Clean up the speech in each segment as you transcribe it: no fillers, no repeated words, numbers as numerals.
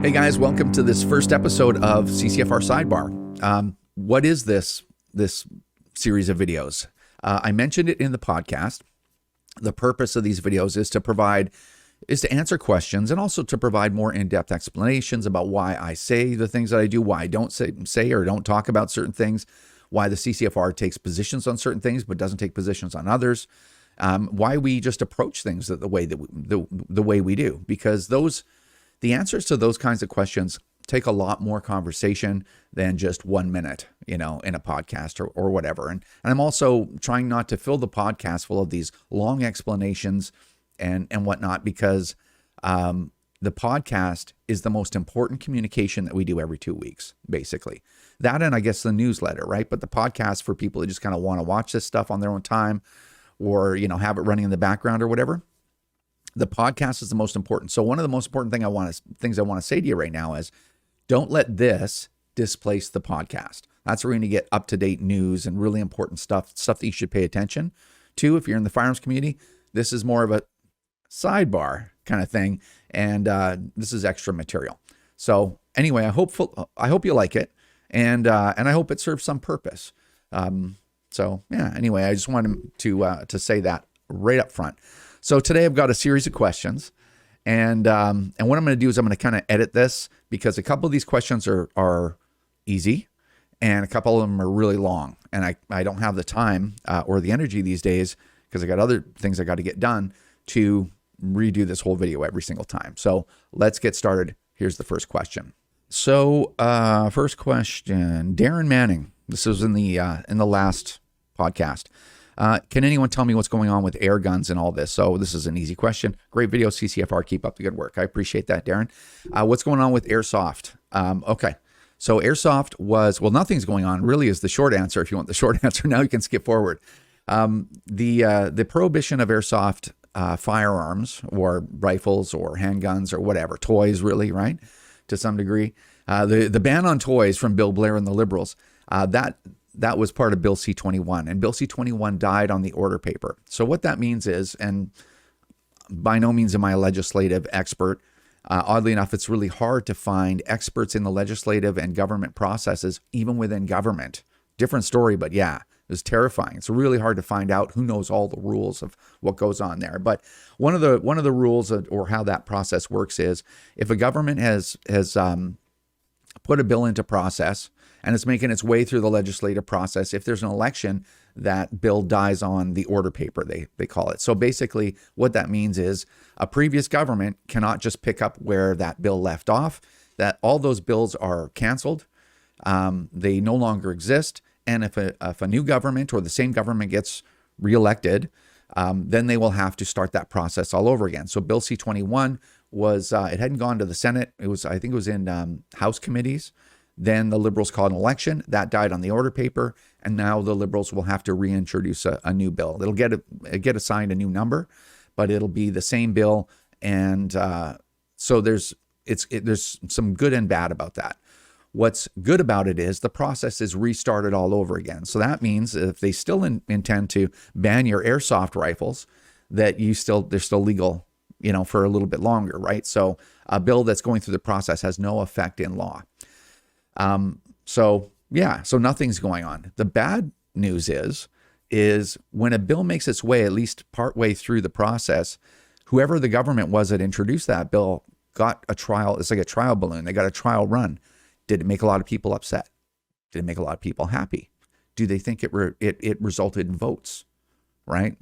Hey guys, welcome to this first episode of CCFR Sidebar. What is this series of videos? I mentioned it in the podcast. The purpose of these videos is to answer questions and also to provide more in-depth explanations about why I say the things that I do, why I don't say or don't talk about certain things, why the CCFR takes positions on certain things but doesn't take positions on others, why we just approach things the way we do, because the answers to those kinds of questions take a lot more conversation than just 1 minute, in a podcast or whatever. And I'm also trying not to fill the podcast full of these long explanations and whatnot, because the podcast is the most important communication that we do every 2 weeks, basically. That and I guess the newsletter, right? But the podcast for people who just kind of want to watch this stuff on their own time or, have it running in the background or whatever. The podcast is the most important. So one of the most important things I want to say to you right now is don't let this displace the podcast. That's where you're going to get up-to-date news and really important stuff that you should pay attention to if you're in the firearms community. This is more of a sidebar kind of thing, and this is extra material. So anyway, I hope you like it, and I hope it serves some purpose. So yeah. Anyway, I just wanted to say that right up front. So today I've got a series of questions, and what I'm going to do is I'm going to kind of edit this, because a couple of these questions are easy and a couple of them are really long, and I don't have the time or the energy these days, because I got other things I got to get done, to redo this whole video every single time. So let's get started. Here's the first question. So first question, Darren Manning. This was in the last podcast. Can anyone tell me what's going on with air guns and all this? So this is an easy question. Great video, CCFR. Keep up the good work. I appreciate that, Darren. What's going on with airsoft? Okay. So airsoft nothing's going on, really, is the short answer. If you want the short answer now, you can skip forward. The prohibition of airsoft firearms or rifles or handguns or whatever, toys really, right? To some degree. The ban on toys from Bill Blair and the Liberals, that was part of Bill C-21, and Bill C-21 died on the order paper. So what that means is, and by no means am I a legislative expert, oddly enough, it's really hard to find experts in the legislative and government processes, even within government. Different story, but yeah, it was terrifying. It's really hard to find out who knows all the rules of what goes on there. But one of the rules or how that process works is, if a government has put a bill into process and it's making its way through the legislative process, if there's an election, that bill dies on the order paper, they call it. So basically what that means is a previous government cannot just pick up where that bill left off, that all those bills are canceled. They no longer exist. And if a new government or the same government gets reelected, then they will have to start that process all over again. So Bill C-21 was, it hadn't gone to the Senate. I think it was in House committees. Then the Liberals called an election. That died on the order paper. And now the Liberals will have to reintroduce a new bill. It'll get assigned a new number, but it'll be the same bill. And so there's some good and bad about that. What's good about it is the process is restarted all over again. So that means if they still intend to ban your airsoft rifles, that they're still legal, for a little bit longer, right? So a bill that's going through the process has no effect in law. So nothing's going on. The bad news is when a bill makes its way, at least partway through the process, whoever the government was that introduced that bill got a trial. It's like a trial balloon. They got a trial run. Did it make a lot of people upset? Did it make a lot of people happy? Do they think it resulted in votes, right?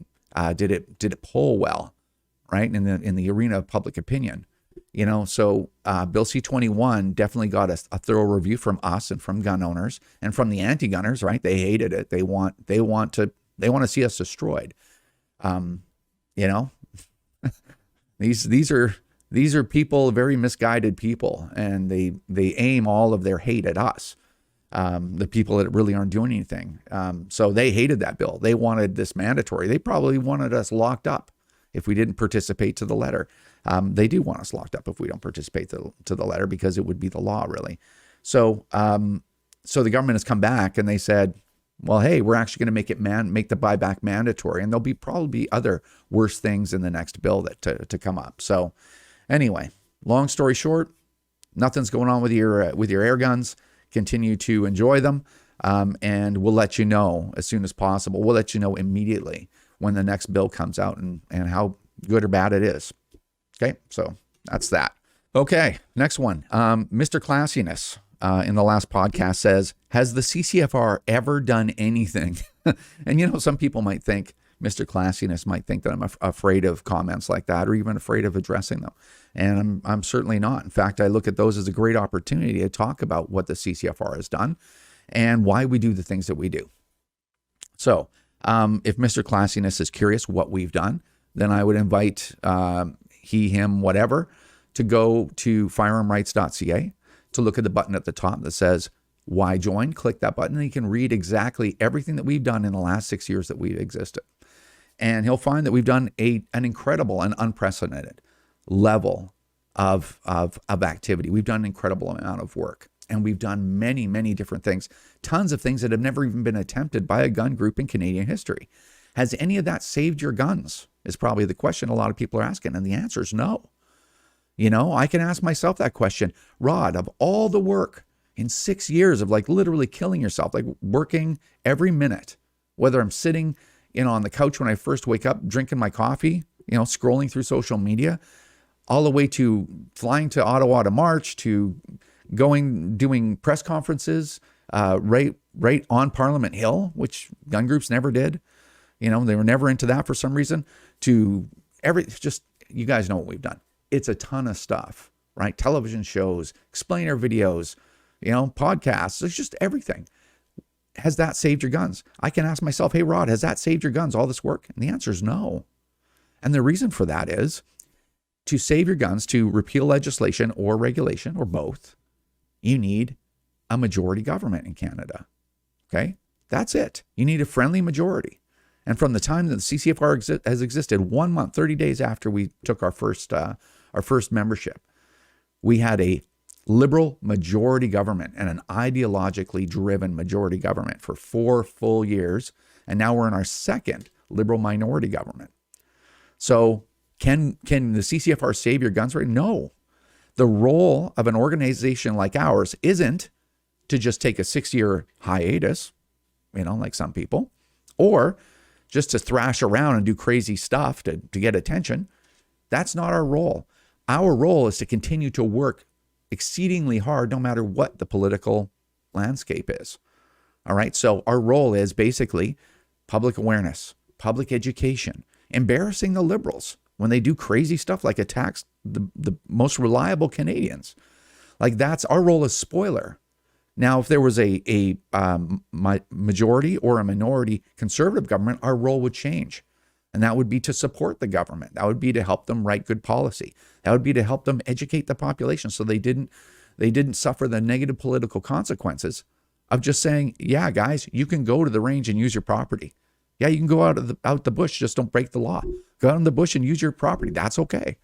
Did it poll well, right? In the arena of public opinion, So Bill C-21 definitely got a thorough review from us and from gun owners and from the anti-gunners, right? They hated it. They want to see us destroyed. These are people, very misguided people, and they aim all of their hate at us, the people that really aren't doing anything. So they hated that bill. They wanted this mandatory. They probably wanted us locked up if we didn't participate to the letter. They do want us locked up if we don't participate to the letter, because it would be the law, really. So the government has come back and they said, well, hey, we're actually going to make the buyback mandatory, and there'll be probably other worse things in the next bill to come up. So anyway, long story short, nothing's going on with your air guns. Continue to enjoy them, and we'll let you know as soon as possible. We'll let you know immediately when the next bill comes out and how good or bad it is. Okay, so that's that. Okay, next one. MrClassiness in the last podcast says, has the CCFR ever done anything? And some people might think, MrClassiness might think that I'm afraid of comments like that or even afraid of addressing them. And I'm certainly not. In fact, I look at those as a great opportunity to talk about what the CCFR has done and why we do the things that we do. So if MrClassiness is curious what we've done, then I would invite he, him, whatever, to go to firearmrights.ca to look at the button at the top that says, why join? Click that button and you can read exactly everything that we've done in the last 6 years that we've existed. And he'll find that we've done an incredible and unprecedented level of activity. We've done an incredible amount of work, and we've done many, many different things, tons of things that have never even been attempted by a gun group in Canadian history. Has any of that saved your guns? Is probably the question a lot of people are asking. And the answer is no. I can ask myself that question. Rod, of all the work in 6 years of literally killing yourself, working every minute, whether I'm sitting on the couch when I first wake up, drinking my coffee, scrolling through social media, all the way to flying to Ottawa to march, to doing press conferences, right on Parliament Hill, which gun groups never did. They were never into that for some reason. You guys know what we've done. It's a ton of stuff, right? Television shows, explainer videos, podcasts. It's just everything. Has that saved your guns? I can ask myself, hey, Rod, has that saved your guns, all this work? And the answer is no. And the reason for that is to save your guns, to repeal legislation or regulation or both, you need a majority government in Canada. Okay? That's it. You need a friendly majority. And from the time that the CCFR has existed, 1 month, 30 days after we took our first membership, we had a liberal majority government and an ideologically driven majority government for 4 full years. And now we're in our second liberal minority government. So can the CCFR save your guns? Right? No. The role of an organization like ours isn't to just take a 6-year hiatus, like some people, or just to thrash around and do crazy stuff to get attention. That's not our role. Our role is to continue to work exceedingly hard no matter what the political landscape is. All right. So our role is basically public awareness, public education, embarrassing the liberals when they do crazy stuff like attacks the most reliable Canadians. That's our role as spoiler. Now, if there was a majority or a minority conservative government, our role would change. And that would be to support the government. That would be to help them write good policy. That would be to help them educate the population so they didn't suffer the negative political consequences of just saying, yeah, guys, you can go to the range and use your property. Yeah, you can go out the bush, just don't break the law. Go out in the bush and use your property. That's okay.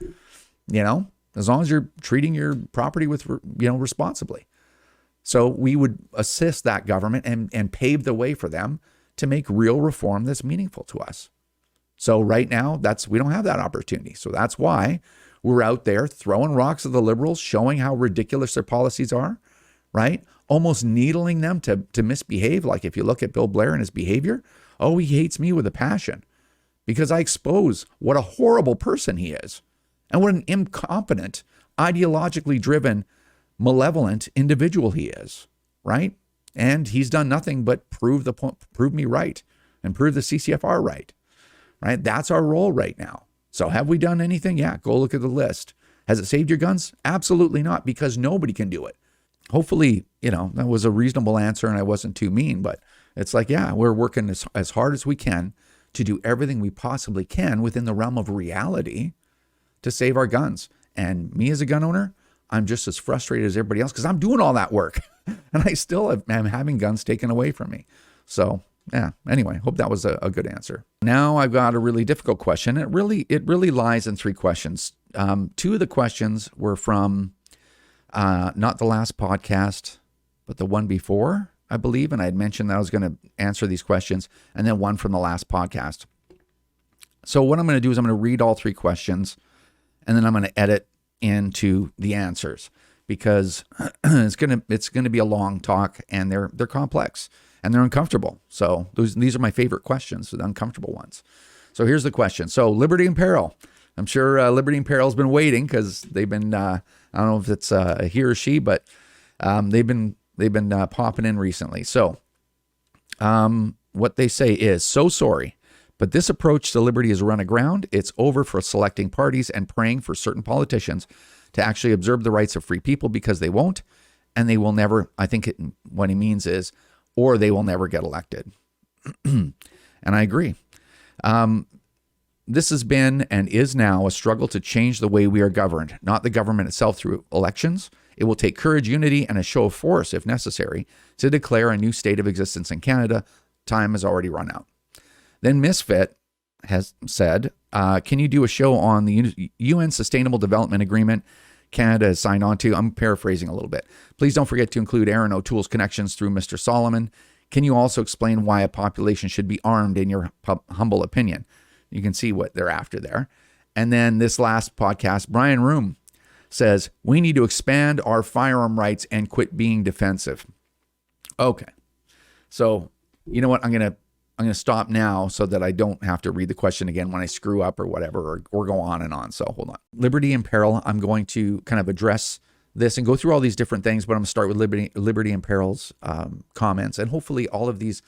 As long as you're treating your property with, responsibly. So we would assist that government and pave the way for them to make real reform that's meaningful to us. So right now, we don't have that opportunity. So that's why we're out there throwing rocks at the liberals, showing how ridiculous their policies are, right? Almost needling them to misbehave. Like if you look at Bill Blair and his behavior, oh, he hates me with a passion because I expose what a horrible person he is and what an incompetent, ideologically driven, malevolent individual he is, right? And he's done nothing but prove me right and prove the CCFR right. Right? That's our role right now. So have we done anything? Yeah, go look at the list. Has it saved your guns? Absolutely not, because nobody can do it. Hopefully, that was a reasonable answer and I wasn't too mean, but it's we're working as hard as we can to do everything we possibly can within the realm of reality to save our guns. And me as a gun owner, I'm just as frustrated as everybody else because I'm doing all that work and I still am having guns taken away from me. So yeah, anyway, hope that was a good answer. Now I've got a really difficult question. It really lies in 3 questions. 2 of the questions were from not the last podcast, but the one before, I believe. And I had mentioned that I was going to answer these questions, and then one from the last podcast. So what I'm going to do is I'm going to read all 3 questions, and then I'm going to edit into the answers. because it's gonna be a long talk, and they're complex and they're uncomfortable. So these are my favorite questions, the uncomfortable ones. So here's the question. So Liberty in Peril. I'm sure Liberty in Peril has been waiting, because they've been I don't know if it's he or she, but they've been popping in recently. So what they say is, so sorry, but this approach to liberty is run aground. It's over for selecting parties and praying for certain politicians to actually observe the rights of free people, because they won't, and they will never. I think what he means is, or they will never get elected. And I agree. This has been and is now a struggle to change the way we are governed, not the government itself through elections. It will take courage, unity, and a show of force, if necessary, to declare a new state of existence in Canada. Time has already run out. Then Misfit has said, can you do a show on the UN Sustainable Development Agreement Canada has signed on to? I'm paraphrasing a little bit. Please don't forget to include Erin O'Toole's connections through Mr. Salomon. Can you also explain why a population should be armed, in your humble opinion? You can see what they're after there. And then this last podcast, Brian Room says, we need to expand our firearm rights and quit being defensive. Okay. So, you know what? I'm going to stop now so that I don't have to read the question again when I screw up or whatever, or go on and on. So hold on. Liberty in Peril. I'm going to kind of address this and go through all these different things, but I'm going to start with Liberty in Peril's comments. And hopefully all of these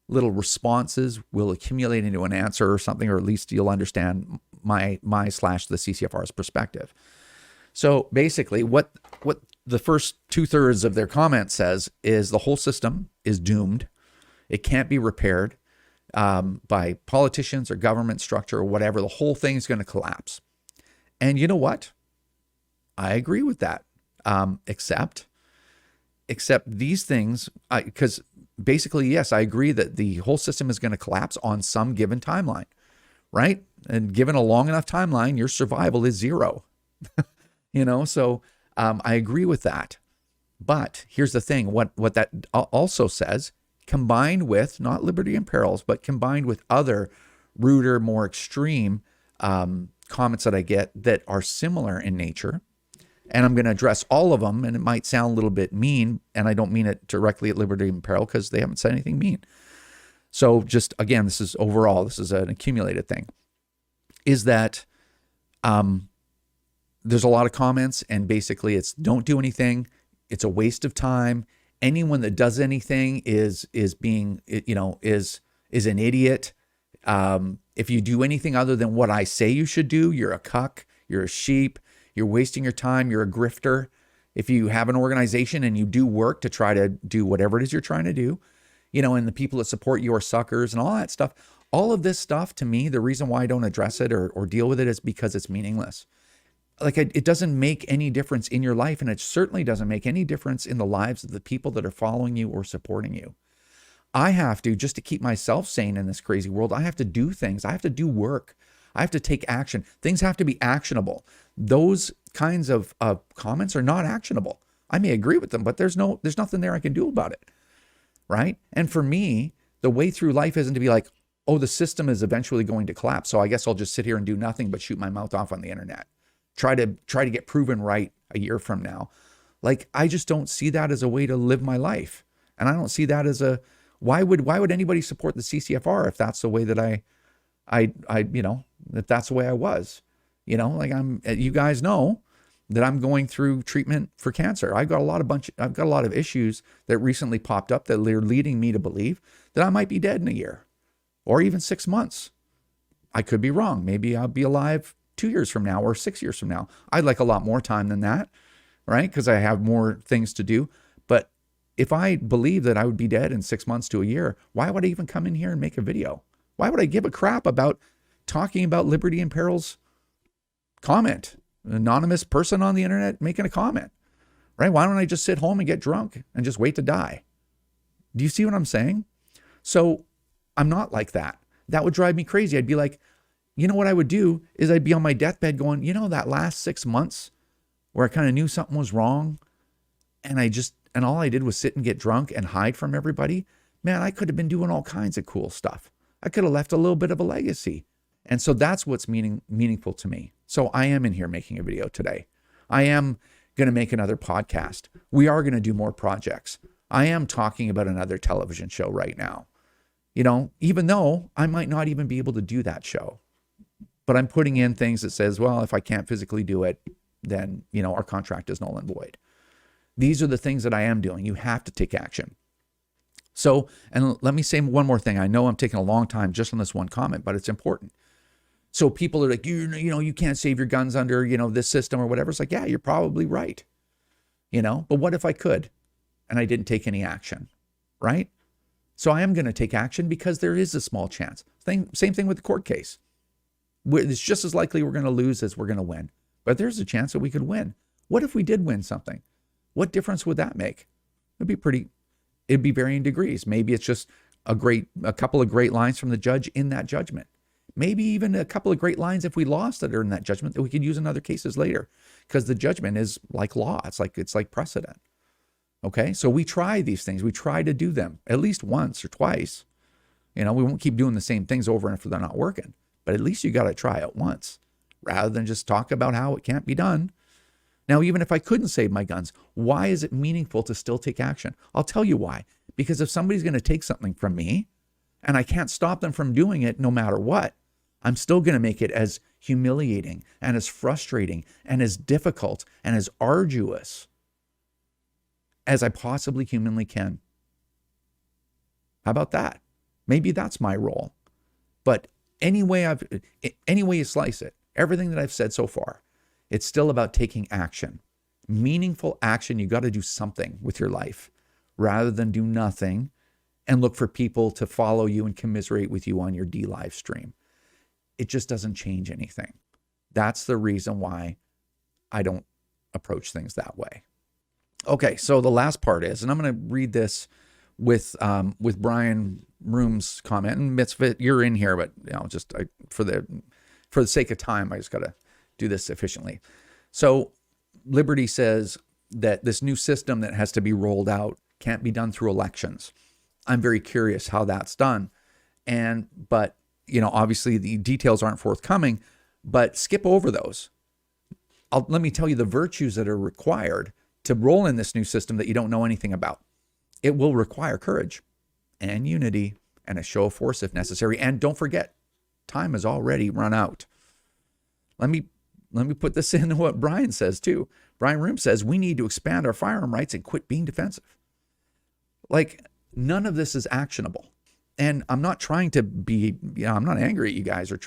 little responses will accumulate into an answer or something, or at least you'll understand my / the CCFR's perspective. So basically what the first 2/3 of their comment says is the whole system is doomed. It can't be repaired by politicians or government structure or whatever. The whole thing is going to collapse. And you know what? I agree with that. Except these things, because basically, yes, I agree that the whole system is going to collapse on some given timeline, right? And given a long enough timeline, your survival is 0. So I agree with that. But here's the thing, what that also says, combined with, not Liberty in Perils, but combined with other ruder, more extreme comments that I get that are similar in nature, and I'm going to address all of them, and it might sound a little bit mean, and I don't mean it directly at Liberty in Peril because they haven't said anything mean. So just, again, this is an accumulated thing, is that there's a lot of comments, and basically it's don't do anything. It's a waste of time. Anyone that does anything is being, is an idiot. If you do anything other than what I say you should do, you're a cuck, you're a sheep, you're wasting your time, you're a grifter. If you have an organization and you do work to try to do whatever it is you're trying to do, and the people that support you are suckers and all that stuff, all of this stuff, to me, the reason why I don't address it or deal with it is because it's meaningless. Like, it doesn't make any difference in your life, and it certainly doesn't make any difference in the lives of the people that are following you or supporting you. I have to, just to keep myself sane in this crazy world, I have to do things. I have to do work. I have to take action. Things have to be actionable. Those kinds of comments are not actionable. I may agree with them, but there's nothing there I can do about it, right? And for me, the way through life isn't to be like, oh, the system is eventually going to collapse, so I guess I'll just sit here and do nothing but shoot my mouth off on the internet. Try to get proven right a year from now. Like, I just don't see that as a way to live my life. And I don't see that as why would anybody support the CCFR if that's the way that if that's the way I was, like you guys know that I'm going through treatment for cancer. I've got a lot of issues that recently popped up that are leading me to believe that I might be dead in a year or even 6 months. I could be wrong. Maybe I'll be alive 2 years from now or 6 years from now. I'd like a lot more time than that, right? Because I have more things to do. But if I believe that I would be dead in 6 months to a year, why would I even come in here and make a video? Why would I give a crap about talking about Liberty in Peril's comment? An anonymous person on the internet making a comment, right? Why don't I just sit home and get drunk and just wait to die? Do you see what I'm saying? So I'm not like that. That would drive me crazy. I'd be like, what I would do is I'd be on my deathbed going, that last 6 months where I kind of knew something was wrong and all I did was sit and get drunk and hide from everybody. Man, I could have been doing all kinds of cool stuff. I could have left a little bit of a legacy. And so that's what's meaningful to me. So I am in here making a video today. I am going to make another podcast. We are going to do more projects. I am talking about another television show right now. Even though I might not even be able to do that show, but I'm putting in things that says, well, if I can't physically do it, then, our contract is null and void. These are the things that I am doing. You have to take action. So, and let me say one more thing. I know I'm taking a long time just on this one comment, but it's important. So people are like, you can't save your guns under, this system or whatever. It's like, yeah, you're probably right. But what if I could and I didn't take any action, right? So I am going to take action because there is a small chance. Same thing with the court case. It's just as likely we're going to lose as we're going to win. But there's a chance that we could win. What if we did win something? What difference would that make? It'd be varying degrees. Maybe it's just a couple of great lines from the judge in that judgment. Maybe even a couple of great lines if we lost that are in that judgment that we could use in other cases later, because the judgment is like law. It's like precedent. Okay. So we try these things. We try to do them at least once or twice. We won't keep doing the same things over and if they're not working, but at least you got to try it once rather than just talk about how it can't be done. Now, even if I couldn't save my guns, why is it meaningful to still take action? I'll tell you why. Because if somebody's going to take something from me and I can't stop them from doing it no matter what, I'm still going to make it as humiliating and as frustrating and as difficult and as arduous as I possibly humanly can. How about that? Maybe that's my role. But any way you slice it, everything that I've said so far, it's still about taking action. Meaningful action. You got to do something with your life rather than do nothing and look for people to follow you and commiserate with you on your live stream. It just doesn't change anything. That's the reason why I don't approach things that way. Okay, so the last part is, and I'm going to read this with Brian Room's comment, and Misfit, you're in here, but for the sake of time, I just got to do this efficiently. So Liberty says that this new system that has to be rolled out can't be done through elections. I'm very curious how that's done. But obviously the details aren't forthcoming, but skip over those. Let me tell you the virtues that are required to roll in this new system that you don't know anything about. It will require courage and unity and a show of force if necessary. And don't forget, time has already run out. Let me put this into what Brian says too. Brian Room says we need to expand our firearm rights and quit being defensive. Like, none of this is actionable. And I'm not trying to be, I'm not angry at you guys or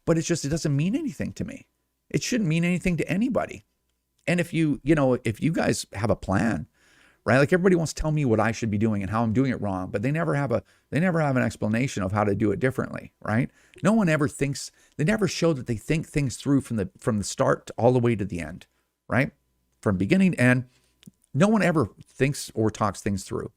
but it doesn't mean anything to me. It shouldn't mean anything to anybody. And if you guys have a plan, right? Like, everybody wants to tell me what I should be doing and how I'm doing it wrong, but they never have an explanation of how to do it differently, right? No one ever thinks, they never show that they think things through from the start all the way to the end, right? From beginning to end, no one ever thinks or talks things through.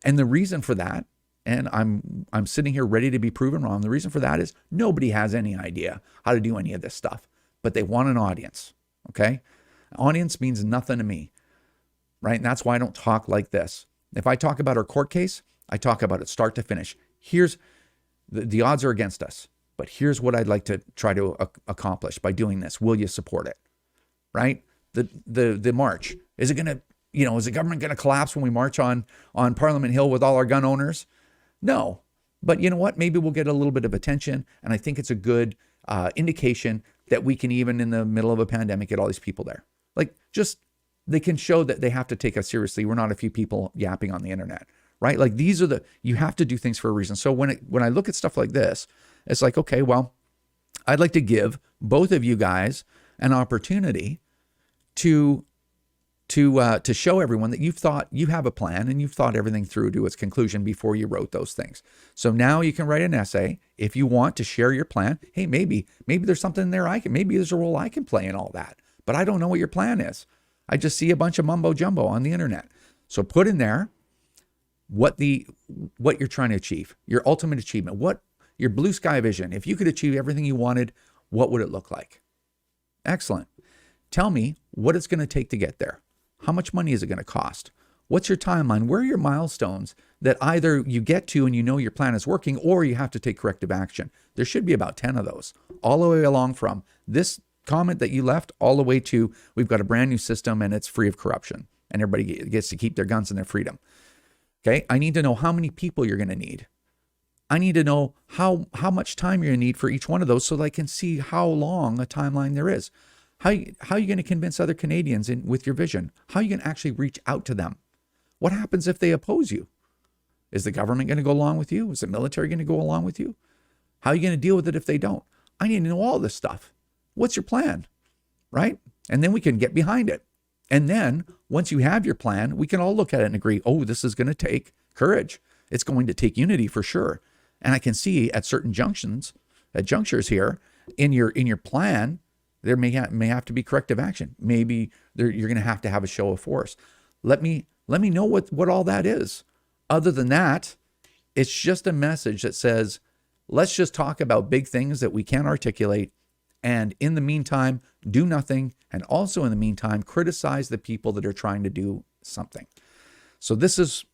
And the reason for that, and I'm sitting here ready to be proven wrong, the reason for that is nobody has any idea how to do any of this stuff, but they want an audience, okay? Audience means nothing to me, right? And that's why I don't talk like this. If I talk about our court case, I talk about it start to finish. Here's the odds are against us, but here's what I'd like to try to accomplish by doing this. Will you support it? Right? The march, is it going to, is the government going to collapse when we march on Parliament Hill with all our gun owners? No. But you know what? Maybe we'll get a little bit of attention. And I think it's a good indication that we can, even in the middle of a pandemic, get all these people there. Like, they can show that they have to take us seriously. We're not a few people yapping on the internet, right? Like, you have to do things for a reason. So when I look at stuff like this, it's like, okay, well, I'd like to give both of you guys an opportunity to show everyone that you have a plan and you've thought everything through to its conclusion before you wrote those things. So now you can write an essay if you want to share your plan. Hey, maybe there's something there maybe there's a role I can play in all that, but I don't know what your plan is. I just see a bunch of mumbo jumbo on the internet. So put in there what you're trying to achieve, your ultimate achievement, what your blue sky vision. If you could achieve everything you wanted, what would it look like? Excellent. Tell me what it's going to take to get there. How much money is it going to cost? What's your timeline? Where are your milestones that either you get to and your plan is working, or you have to take corrective action? There should be about 10 of those all the way along from this comment that you left all the way to we've got a brand new system and it's free of corruption and everybody gets to keep their guns and their freedom. Okay, I need to know how many people you're going to need. I need to know how much time you're going to need for each one of those so that I can see how long a timeline there is. How are you going to convince other Canadians with your vision? How are you going to actually reach out to them? What happens if they oppose you? Is the government going to go along with you? Is the military going to go along with you? How are you going to deal with it if they don't? I need to know all this stuff. What's your plan? Right? And then we can get behind it. And then once you have your plan, we can all look at it and agree, oh, this is going to take courage. It's going to take unity for sure. And I can see at certain junctures here in your plan, there may have to be corrective action. Maybe you're going to have a show of force. Let me know what all that is. Other than that, it's just a message that says, let's just talk about big things that we can't articulate. And in the meantime, do nothing. And also in the meantime, criticize the people that are trying to do something. So this is,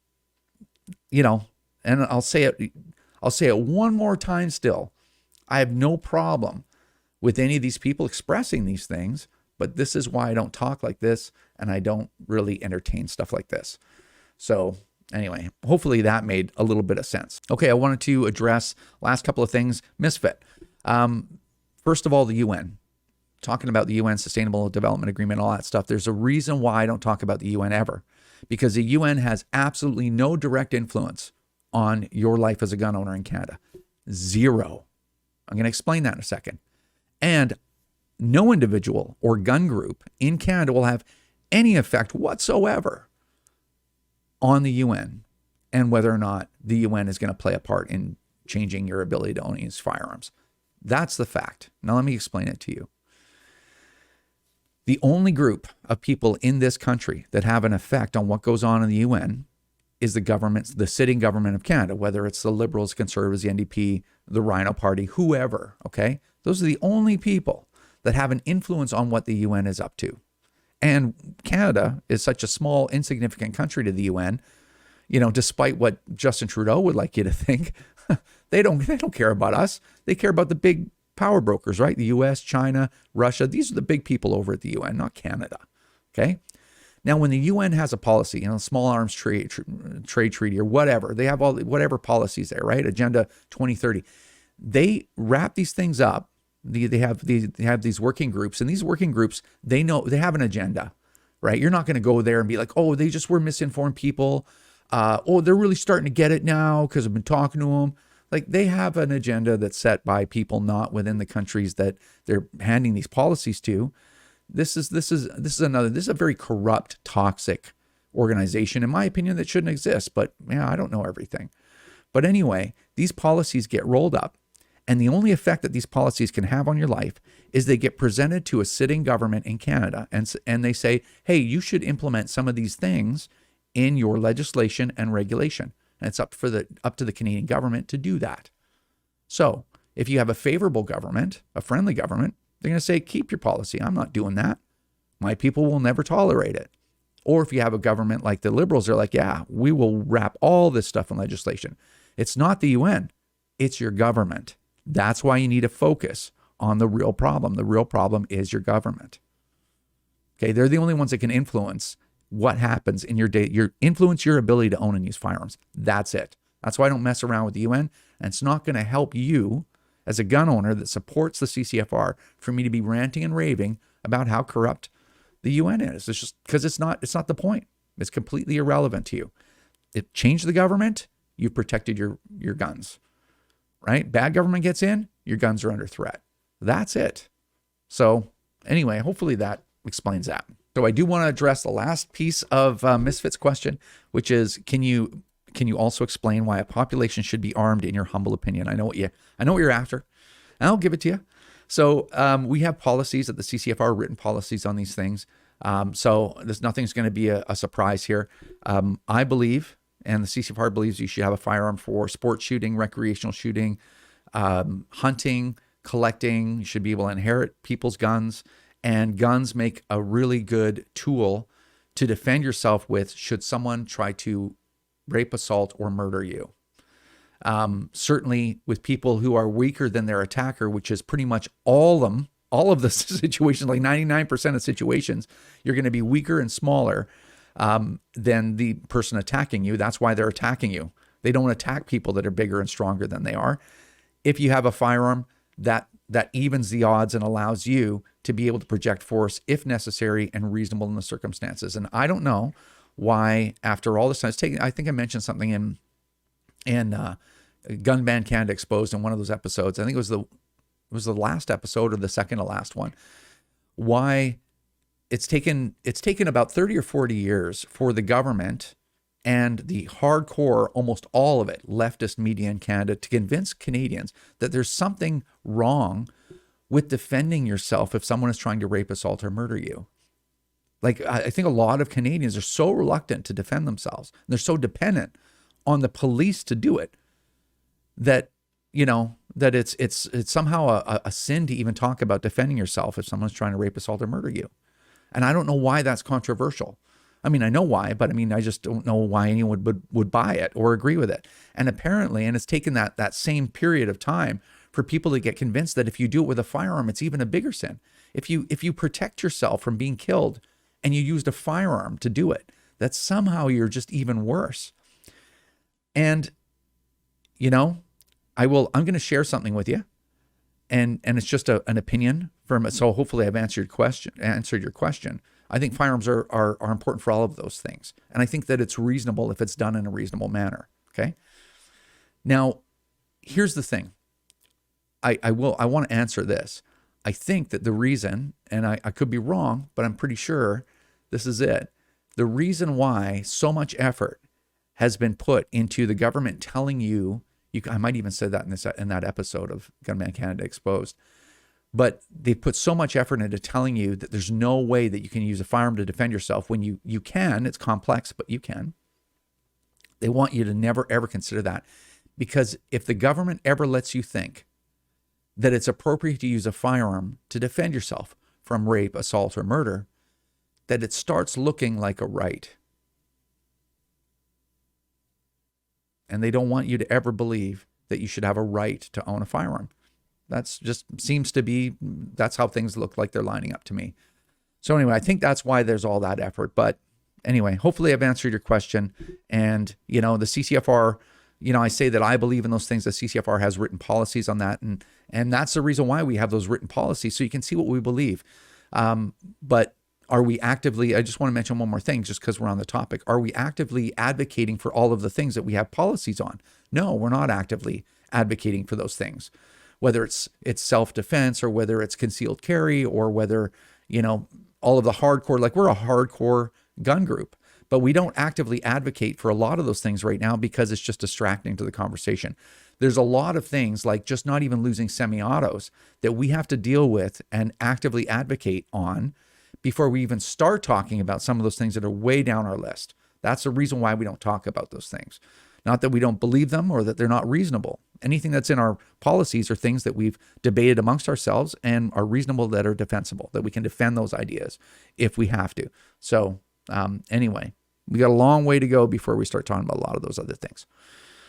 and I'll say it one more time still. I have no problem with any of these people expressing these things, but this is why I don't talk like this and I don't really entertain stuff like this. So anyway, hopefully that made a little bit of sense. Okay, I wanted to address last couple of things. Misfit. First of all, the UN. Talking about the UN Sustainable Development Agreement, all that stuff. There's a reason why I don't talk about the UN ever. Because the UN has absolutely no direct influence on your life as a gun owner in Canada. Zero. I'm going to explain that in a second. And no individual or gun group in Canada will have any effect whatsoever on the UN and whether or not the UN is going to play a part in changing your ability to own these firearms. That's the fact. Now let me explain it to you. The only group of people in this country that have an effect on what goes on in the UN is the sitting government of Canada, whether it's the Liberals, Conservatives, the NDP, the Rhino Party, whoever, okay? Those are the only people that have an influence on what the UN is up to. And Canada is such a small, insignificant country to the UN, despite what Justin Trudeau would like you to think, they don't care about us. They care about the big power brokers, right? The US, China, Russia. These are the big people over at the UN, not Canada. Okay. Now, when the UN has a policy, small arms trade treaty or whatever, they have whatever policies there, right? Agenda 2030. They wrap these things up. They have these working groups, and these working groups, they know they have an agenda, right? You're not going to go there and be like, oh, they just were misinformed people. Oh, they're really starting to get it now because I've been talking to them. Like, they have an agenda that's set by people not within the countries that they're handing these policies to. This is a very corrupt, toxic organization, in my opinion, that shouldn't exist. But I don't know everything. But anyway, these policies get rolled up, and the only effect that these policies can have on your life is they get presented to a sitting government in Canada, and they say, hey, you should implement some of these things in your legislation and regulation. And it's up to the Canadian government to do that. So if you have a favorable government, a friendly government, they're going to say, keep your policy. I'm not doing that. My people will never tolerate it. Or if you have a government like the Liberals, they're like, yeah, we will wrap all this stuff in legislation. It's not the UN. It's your government. That's why you need to focus on the real problem. The real problem is your government. Okay, they're the only ones that can influence what happens in your day, influence your ability to own and use firearms. That's it. That's why I don't mess around with the UN. And it's not going to help you as a gun owner that supports the CCFR for me to be ranting and raving about how corrupt the UN is. It's just because it's not the point. It's completely irrelevant to you. It changed the government, you've protected your guns, right? Bad government gets in, your guns are under threat. That's it. So anyway, hopefully that explains that. So I do want to address the last piece of Misfit's question, which is, can you also explain why a population should be armed in your humble opinion? I know what you're after, and I'll give it to you. So we have policies at the CCFR, written policies on these things. So nothing's going to be a surprise here. I believe, and the CCFR believes, you should have a firearm for sport shooting, recreational shooting, hunting, collecting. You should be able to inherit people's guns. And guns make a really good tool to defend yourself with should someone try to rape, assault, or murder you. Certainly with people who are weaker than their attacker, which is pretty much all of them all of the situations, like 99% of situations, you're going to be weaker and smaller than the person attacking you. That's why they're attacking you. They don't attack people that are bigger and stronger than they are. If you have a firearm, that evens the odds and allows you to be able to project force if necessary and reasonable in the circumstances. And I don't know why, after all this time, I think I mentioned something in Gun Ban Canada Exposed in one of those episodes. I think it was the last episode or the second to last one. Why it's taken about 30 or 40 years for the government and the hardcore, almost all of it, leftist media in Canada to convince Canadians that there's something wrong with defending yourself if someone is trying to rape, assault, or murder you. Like, I think a lot of Canadians are so reluctant to defend themselves. They're so dependent on the police to do it that, that it's somehow a sin to even talk about defending yourself if someone's trying to rape, assault, or murder you. And I don't know why that's controversial. I mean, I know why, but I just don't know why anyone would buy it or agree with it. And apparently, and it's taken that same period of time for people to get convinced that if you do it with a firearm, it's even a bigger sin. If you protect yourself from being killed and you used a firearm to do it, that somehow you're just even worse. And, I'm going to share something with you. And it's just an opinion so hopefully I've answered your question. I think firearms are important for all of those things. And I think that it's reasonable if it's done in a reasonable manner. Okay. Now, here's the thing. I want to answer this. I think that the reason, and I could be wrong, but I'm pretty sure this is it. The reason why so much effort has been put into the government telling you, I might even say that in that episode of Gunman Canada Exposed, but they put so much effort into telling you that there's no way that you can use a firearm to defend yourself when you can. It's complex, but you can. They want you to never, ever consider that, because if the government ever lets you think that it's appropriate to use a firearm to defend yourself from rape, assault, or murder, that it starts looking like a right. And they don't want you to ever believe that you should have a right to own a firearm. That's just seems to be, that's how things look like they're lining up to me. So anyway, I think that's why there's all that effort. But anyway, hopefully I've answered your question. And, the CCFR, I say that I believe in those things. The CCFR has written policies on that. And that's the reason why we have those written policies, so you can see what we believe. But are we actively, I just want to mention one more thing, just because we're on the topic. Are we actively advocating for all of the things that we have policies on? No, we're not actively advocating for those things. Whether it's self-defense or whether it's concealed carry or whether, all of the hardcore, like we're a hardcore gun group, but we don't actively advocate for a lot of those things right now because it's just distracting to the conversation. There's a lot of things like just not even losing semi-autos that we have to deal with and actively advocate on before we even start talking about some of those things that are way down our list. That's the reason why we don't talk about those things. Not that we don't believe them or that they're not reasonable. Anything that's in our policies are things that we've debated amongst ourselves and are reasonable, that are defensible, that we can defend those ideas if we have to. So anyway, we got a long way to go before we start talking about a lot of those other things.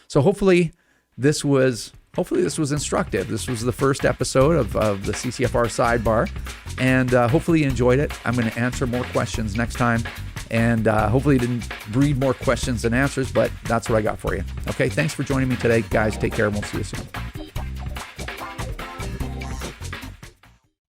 So hopefully this was instructive. This was the first episode of the CCFR Sidebar, and hopefully you enjoyed it. I'm going to answer more questions next time, and hopefully it didn't breed more questions than answers, but that's what I got for you. Okay, thanks for joining me today, guys. Take care, and we'll see you soon.